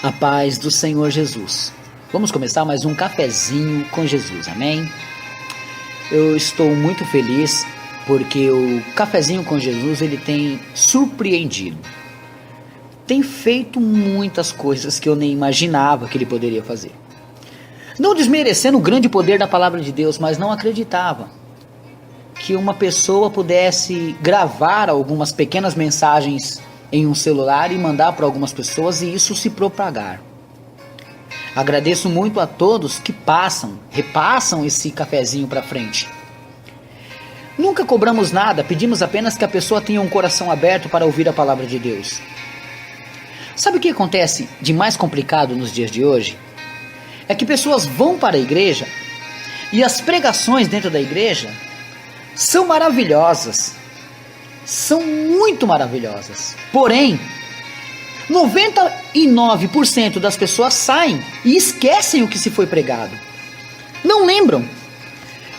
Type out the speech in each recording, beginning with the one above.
A paz do Senhor Jesus. Vamos começar mais um cafezinho com Jesus, amém? Eu estou muito feliz porque o cafezinho com Jesus ele tem surpreendido. Tem feito muitas coisas que eu nem imaginava que ele poderia fazer. Não desmerecendo o grande poder da palavra de Deus, mas não acreditava que uma pessoa pudesse gravar algumas pequenas mensagens em um celular e mandar para algumas pessoas e isso se propagar. Agradeço muito a todos que repassam esse cafezinho para frente. Nunca cobramos nada, pedimos apenas que a pessoa tenha um coração aberto para ouvir a palavra de Deus. Sabe o que acontece de mais complicado nos dias de hoje? É que pessoas vão para a igreja e as pregações dentro da igreja são maravilhosas. São muito maravilhosas. Porém, 99% das pessoas saem e esquecem o que se foi pregado. Não lembram.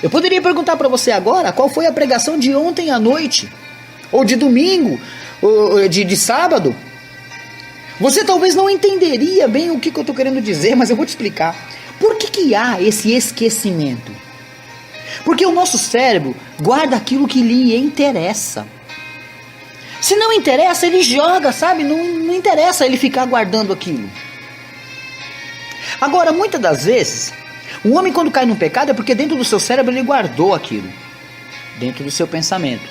Eu poderia perguntar para você agora qual foi a pregação de ontem à noite, ou de domingo, ou de sábado. Você talvez não entenderia bem o que eu estou querendo dizer, mas eu vou te explicar. Por que há esse esquecimento? Porque o nosso cérebro guarda aquilo que lhe interessa. Se não interessa, ele joga, sabe? Não interessa ele ficar guardando aquilo. Agora, muitas das vezes, o homem quando cai no pecado é porque dentro do seu cérebro ele guardou aquilo. Dentro do seu pensamento.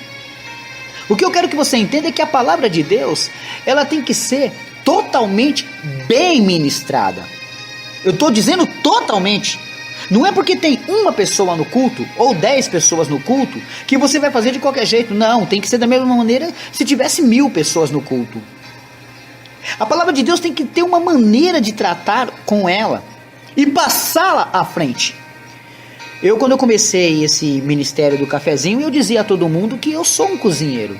O que eu quero que você entenda é que a palavra de Deus, ela tem que ser totalmente bem ministrada. Eu estou dizendo totalmente. Não é porque tem uma pessoa no culto, ou 10 pessoas no culto, que você vai fazer de qualquer jeito. Não, tem que ser da mesma maneira se tivesse 1000 pessoas no culto. A palavra de Deus tem que ter uma maneira de tratar com ela e passá-la à frente. Quando eu comecei esse ministério do cafezinho, eu dizia a todo mundo que eu sou um cozinheiro.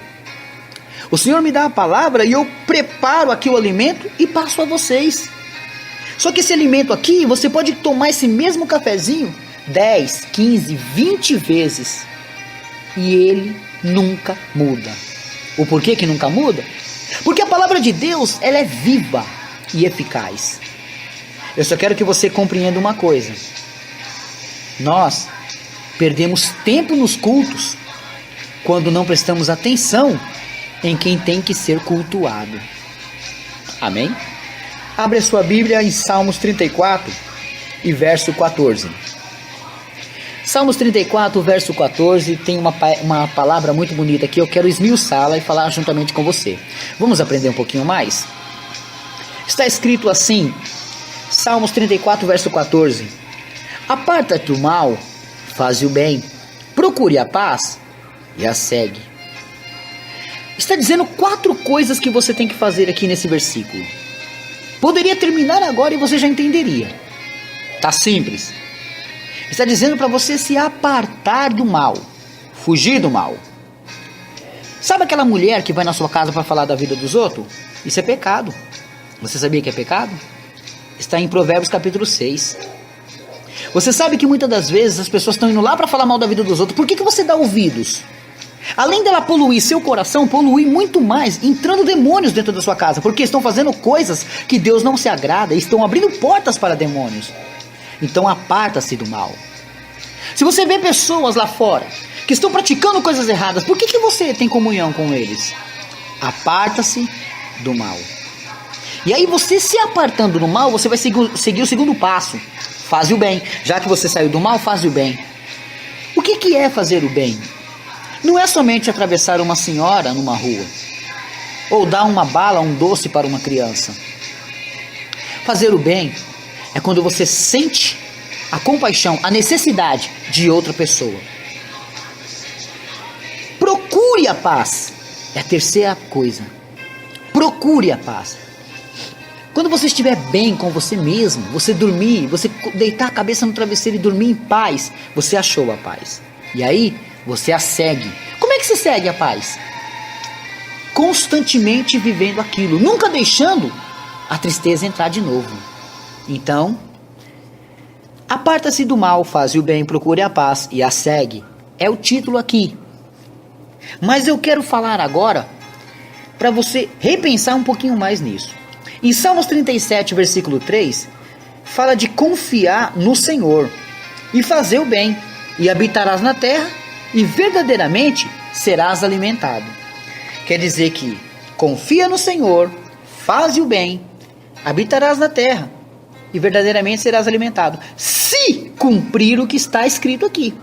O Senhor me dá a palavra e eu preparo aqui o alimento e passo a vocês. Só que esse alimento aqui, você pode tomar esse mesmo cafezinho 10, 15, 20 vezes e ele nunca muda. O porquê que nunca muda? Porque a palavra de Deus, ela é viva e eficaz. Eu só quero que você compreenda uma coisa. Nós perdemos tempo nos cultos quando não prestamos atenção em quem tem que ser cultuado. Amém? Abre a sua Bíblia em Salmos 34 e verso 14. Salmos 34, verso 14, tem uma palavra muito bonita aqui. Eu quero esmiuçá-la e falar juntamente com você. Vamos aprender um pouquinho mais? Está escrito assim, Salmos 34, verso 14. Aparta-te do mal, faze o bem, procure a paz e a segue. Está dizendo 4 coisas que você tem que fazer aqui nesse versículo. Poderia terminar agora e você já entenderia. Tá simples. Está dizendo para você se apartar do mal. Fugir do mal. Sabe aquela mulher que vai na sua casa para falar da vida dos outros? Isso é pecado. Você sabia que é pecado? Está em Provérbios capítulo 6. Você sabe que muitas das vezes as pessoas estão indo lá para falar mal da vida dos outros. Por que você dá ouvidos? Além dela poluir seu coração, polui muito mais, entrando demônios dentro da sua casa, porque estão fazendo coisas que Deus não se agrada, e estão abrindo portas para demônios. Então aparta-se do mal. Se você vê pessoas lá fora que estão praticando coisas erradas, por que você tem comunhão com eles? Aparta-se do mal. E aí você se apartando do mal, você vai seguir o segundo passo. Faze o bem. Já que você saiu do mal, faze o bem. O que é fazer o bem? Não é somente atravessar uma senhora numa rua, ou dar uma bala, um doce para uma criança. Fazer o bem é quando você sente a compaixão, a necessidade de outra pessoa. Procure a paz. É a terceira coisa. Procure a paz. Quando você estiver bem com você mesmo, você dormir, você deitar a cabeça no travesseiro e dormir em paz, você achou a paz. E aí, você a segue. Como é que se segue a paz? Constantemente vivendo aquilo, nunca deixando a tristeza entrar de novo. Então, aparta-se do mal, faze o bem, procure a paz e a segue. É o título aqui. Mas eu quero falar agora para você repensar um pouquinho mais nisso. Em Salmos 37, versículo 3, fala de confiar no Senhor e fazer o bem, e habitarás na terra e verdadeiramente serás alimentado. Quer dizer que confia no Senhor, faz o bem, habitarás na terra e verdadeiramente serás alimentado. Se cumprir o que está escrito aqui,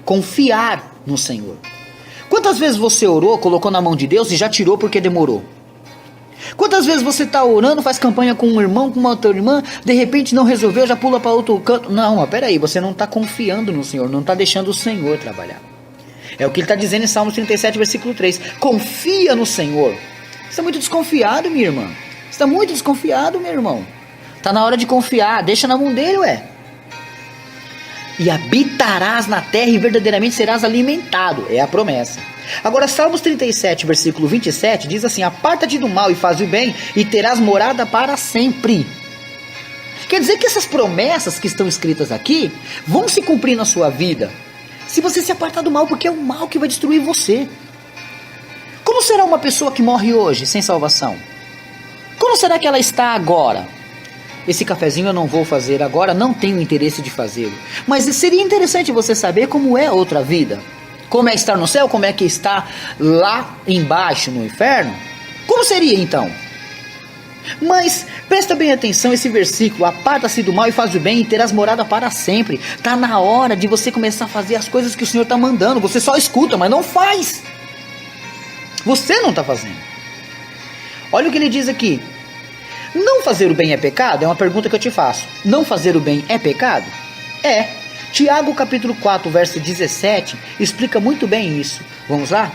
confiar no Senhor. Quantas vezes você orou, colocou na mão de Deus e já tirou porque demorou? Quantas vezes você está orando, faz campanha com um irmão, com uma outra irmã, de repente não resolveu, já pula para outro canto? Não, mas peraí, você não está confiando no Senhor, não está deixando o Senhor trabalhar. É o que ele está dizendo em Salmos 37, versículo 3. Confia no Senhor. Você está muito desconfiado, minha irmã. Você está muito desconfiado, meu irmão. Está na hora de confiar, deixa na mão dele, ué. E habitarás na terra e verdadeiramente serás alimentado. É a promessa. Agora, Salmos 37, versículo 27, diz assim: aparta-te do mal e faz o bem, e terás morada para sempre. Quer dizer que essas promessas que estão escritas aqui vão se cumprir na sua vida, se você se apartar do mal, porque é o mal que vai destruir você. Como será uma pessoa que morre hoje sem salvação? Como será que ela está agora? Esse cafezinho eu não vou fazer agora, não tenho interesse de fazê-lo. Mas seria interessante você saber como é outra vida. Como é estar no céu, como é que está lá embaixo no inferno. Como seria então? Mas presta bem atenção esse versículo: aparta-se do mal e faz o bem e terás morada para sempre. Está na hora de você começar a fazer as coisas que o Senhor está mandando. Você só escuta, mas não faz. Você não está fazendo. Olha o que ele diz aqui: não fazer o bem é pecado? É uma pergunta que eu te faço. Não fazer o bem é pecado? É. Tiago capítulo 4, verso 17, explica muito bem isso. Vamos lá?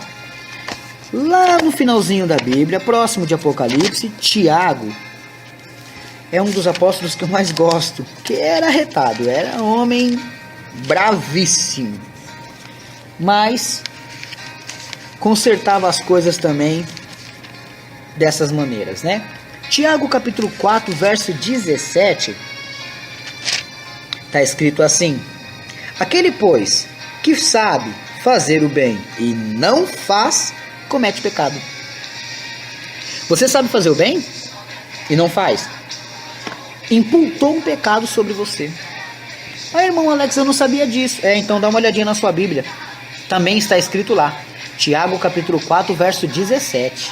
Lá no finalzinho da Bíblia, próximo de Apocalipse, Tiago é um dos apóstolos que eu mais gosto, que era arretado, era um homem bravíssimo, mas consertava as coisas também dessas maneiras, né? Tiago capítulo 4, verso 17, está escrito assim: aquele, pois, que sabe fazer o bem e não faz, comete pecado. Você sabe fazer o bem e não faz? Imputou um pecado sobre você. Ah, irmão Alex, eu não sabia disso. Então dá uma olhadinha na sua Bíblia. Também está escrito lá. Tiago capítulo 4, verso 17.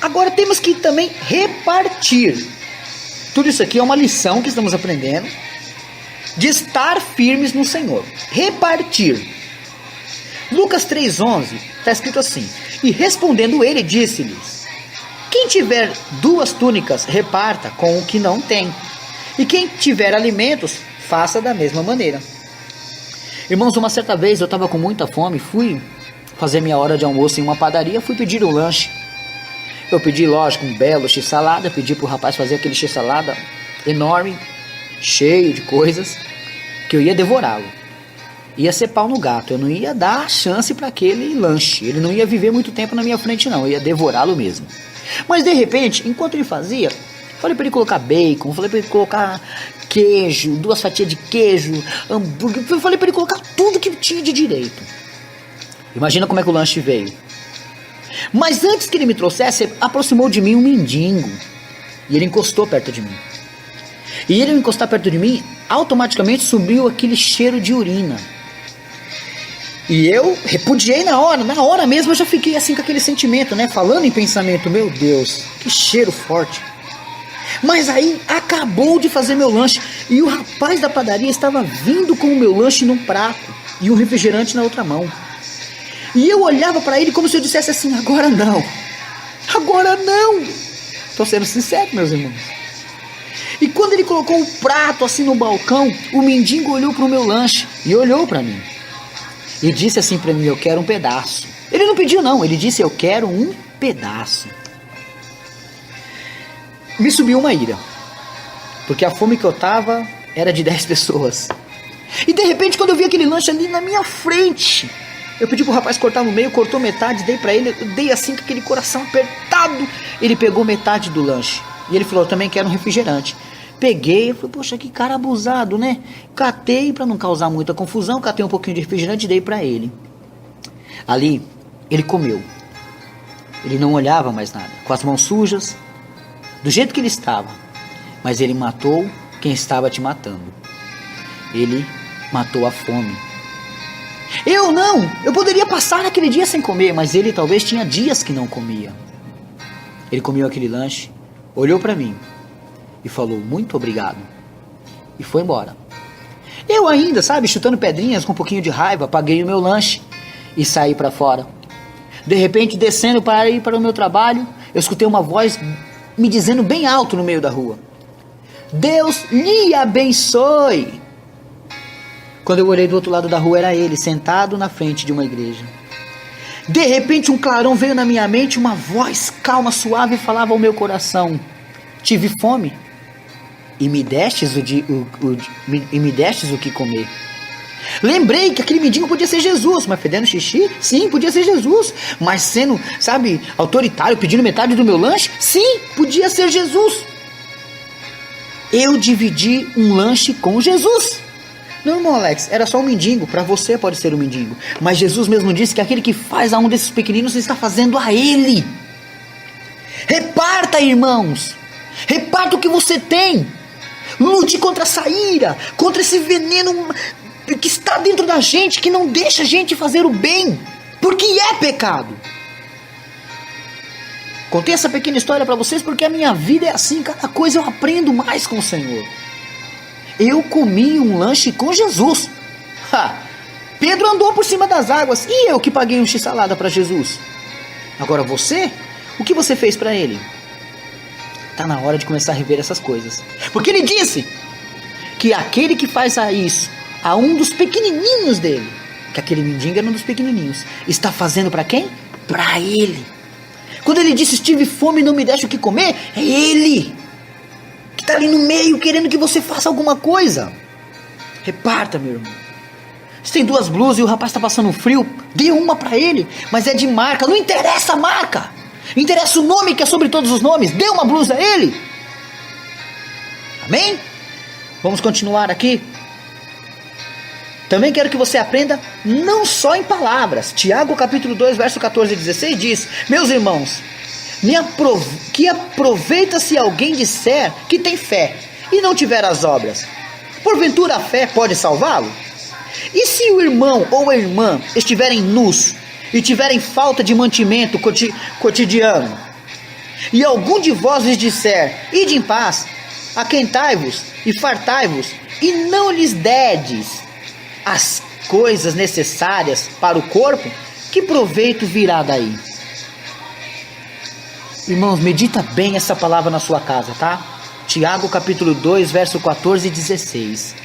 Agora temos que também repartir. Tudo isso aqui é uma lição que estamos aprendendo de estar firmes no Senhor. Repartir. Lucas 3,11 está escrito assim: e respondendo ele, disse-lhes: quem tiver 2 túnicas, reparta com o que não tem, e quem tiver alimentos, faça da mesma maneira. Irmãos, uma certa vez eu estava com muita fome, fui fazer minha hora de almoço em uma padaria, fui pedir um lanche. Eu pedi, lógico, um belo x-salada, pedi para o rapaz fazer aquele x-salada enorme, cheio de coisas, que eu ia devorá-lo. Ia ser pau no gato, eu não ia dar chance para aquele lanche, ele não ia viver muito tempo na minha frente não, eu ia devorá-lo mesmo. Mas de repente, enquanto ele fazia, falei para ele colocar bacon, falei para ele colocar queijo, 2 fatias de queijo, hambúrguer, falei para ele colocar tudo que tinha de direito. Imagina como é que o lanche veio. Mas antes que ele me trouxesse, aproximou de mim um mendigo, e ele encostou perto de mim. E ele encostar perto de mim, automaticamente subiu aquele cheiro de urina. E eu repudiei na hora mesmo eu já fiquei assim com aquele sentimento, né? Falando em pensamento, meu Deus, que cheiro forte. Mas aí acabou de fazer meu lanche e o rapaz da padaria estava vindo com o meu lanche num prato e um refrigerante na outra mão. E eu olhava para ele como se eu dissesse assim: agora não, agora não. Estou sendo sincero, meus irmãos. E quando ele colocou o prato assim no balcão, o mendigo olhou para o meu lanche e olhou para mim. E disse assim para mim: eu quero um pedaço. Ele não pediu não, ele disse: eu quero um pedaço. Me subiu uma ira, porque a fome que eu tava era de 10 pessoas. E de repente, quando eu vi aquele lanche ali na minha frente, eu pedi pro rapaz cortar no meio, cortou metade, dei pra ele, eu dei assim com aquele coração apertado. Ele pegou metade do lanche e ele falou: eu também quero um refrigerante. Peguei, eu falei: poxa, que cara abusado, né? Catei pra não causar muita confusão, catei um pouquinho de refrigerante e dei pra ele. Ali, ele comeu. Ele não olhava mais nada, com as mãos sujas, do jeito que ele estava, mas ele matou quem estava te matando. Ele matou a fome. Eu não, eu poderia passar aquele dia sem comer, mas ele talvez tinha dias que não comia. Ele comeu aquele lanche, olhou para mim e falou muito obrigado e foi embora. Eu ainda, sabe, chutando pedrinhas com um pouquinho de raiva, paguei o meu lanche e saí para fora. De repente, descendo para ir para o meu trabalho, eu escutei uma voz me dizendo bem alto no meio da rua: Deus lhe abençoe. Quando eu olhei do outro lado da rua, era ele, sentado na frente de uma igreja. De repente, um clarão veio na minha mente, uma voz calma, suave, falava ao meu coração: tive fome e me destes o que comer. Lembrei que aquele mendigo podia ser Jesus, mas fedendo xixi? Sim, podia ser Jesus. Mas sendo, sabe, autoritário, pedindo metade do meu lanche? Sim, podia ser Jesus. Eu dividi um lanche com Jesus. Não, irmão Alex, era só um mendigo. Para você pode ser um mendigo, mas Jesus mesmo disse que aquele que faz a um desses pequeninos está fazendo a ele. Reparta, irmãos. Reparta o que você tem. Lute contra essa ira, contra esse veneno que está dentro da gente, que não deixa a gente fazer o bem, porque é pecado. Contei essa pequena história para vocês porque a minha vida é assim, cada coisa eu aprendo mais com o Senhor. Eu comi um lanche com Jesus. Pedro andou por cima das águas e eu que paguei um x-salada para Jesus. Agora você, o que você fez para ele? Está na hora de começar a rever essas coisas, porque ele disse que aquele que faz isso a um dos pequenininhos dele, que aquele mendigo era um dos pequenininhos, está fazendo para quem? Para ele. Quando ele disse tive fome e não me deixa o que comer, é ele que está ali no meio querendo que você faça alguma coisa. Reparta, meu irmão. Você tem 2 blusas e o rapaz está passando frio, dê uma para ele, mas é de marca, não interessa a marca, interessa o nome que é sobre todos os nomes, dê uma blusa a ele. Amém? Vamos continuar aqui. Também quero que você aprenda não só em palavras. Tiago capítulo 2, verso 14 e 16 diz: meus irmãos, que aproveita-se alguém disser que tem fé e não tiver as obras? Porventura a fé pode salvá-lo? E se o irmão ou a irmã estiverem nus e tiverem falta de mantimento cotidiano, e algum de vós lhes disser, ide em paz, aquentai-vos e fartai-vos, e não lhes derdes as coisas necessárias para o corpo, que proveito virá daí? Irmãos, medita bem essa palavra na sua casa, tá? Tiago capítulo 2, verso 14 e 16.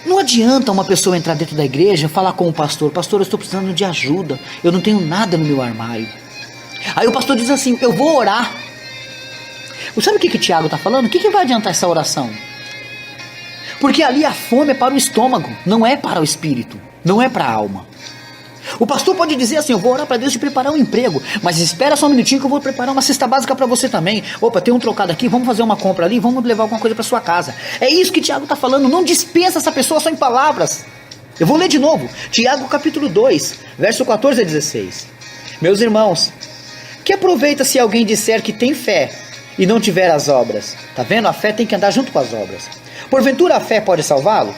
Não adianta uma pessoa entrar dentro da igreja e falar com o pastor: pastor, eu estou precisando de ajuda, eu não tenho nada no meu armário. Aí o pastor diz assim: eu vou orar. Sabe o que Tiago está falando? O que vai adiantar essa oração? Porque ali a fome é para o estômago, não é para o espírito, não é para a alma. O pastor pode dizer assim: eu vou orar para Deus te preparar um emprego, mas espera só um minutinho que eu vou preparar uma cesta básica para você também. Opa, tem um trocado aqui, vamos fazer uma compra ali, vamos levar alguma coisa para sua casa. É isso que Tiago está falando, não dispensa essa pessoa só em palavras. Eu vou ler de novo, Tiago capítulo 2, verso 14 a 16. Meus irmãos, que aproveita se alguém disser que tem fé e não tiver as obras? Tá vendo? A fé tem que andar junto com as obras. Porventura a fé pode salvá-lo?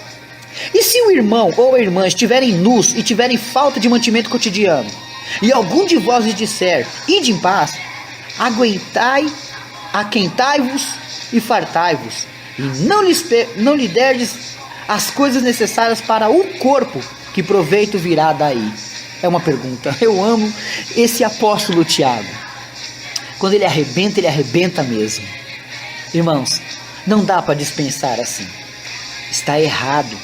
E se o irmão ou a irmã estiverem nus e tiverem falta de mantimento cotidiano, e algum de vós lhes disser, ide em paz, aquentai-vos e fartai-vos, e não lhe derdes as coisas necessárias para o corpo, que proveito virá daí? É uma pergunta. Eu amo esse apóstolo Tiago. Quando ele arrebenta mesmo. Irmãos, não dá para dispensar assim. Está errado.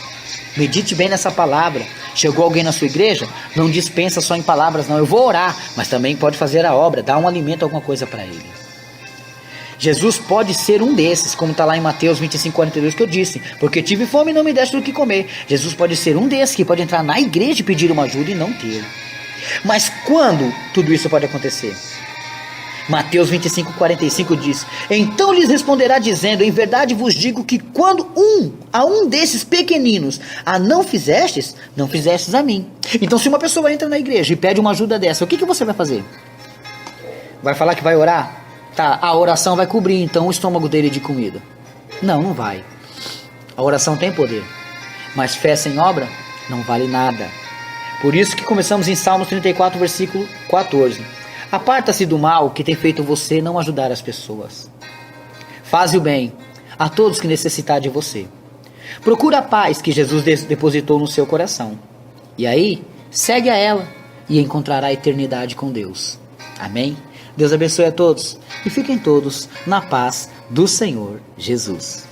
Medite bem nessa palavra. Chegou alguém na sua igreja? Não dispensa só em palavras, não. Eu vou orar, mas também pode fazer a obra, dar um alimento, alguma coisa para ele. Jesus pode ser um desses, como está lá em Mateus 25:42 que eu disse: porque tive fome e não me deste o que comer. Jesus pode ser um desses que pode entrar na igreja e pedir uma ajuda e não ter. Mas quando tudo isso pode acontecer? Mateus 25:45 diz: então lhes responderá dizendo, em verdade vos digo que quando a um desses pequeninos não fizestes a mim. Então se uma pessoa entra na igreja e pede uma ajuda dessa, o que você vai fazer? Vai falar que vai orar? Tá, a oração vai cobrir então o estômago dele de comida. Não, não vai. A oração tem poder, mas fé sem obra não vale nada. Por isso que começamos em Salmos 34, versículo 14. Aparta-se do mal que tem feito você não ajudar as pessoas. Faze o bem a todos que necessitar de você. Procura a paz que Jesus depositou no seu coração. E aí, segue a ela e encontrará a eternidade com Deus. Amém? Deus abençoe a todos e fiquem todos na paz do Senhor Jesus.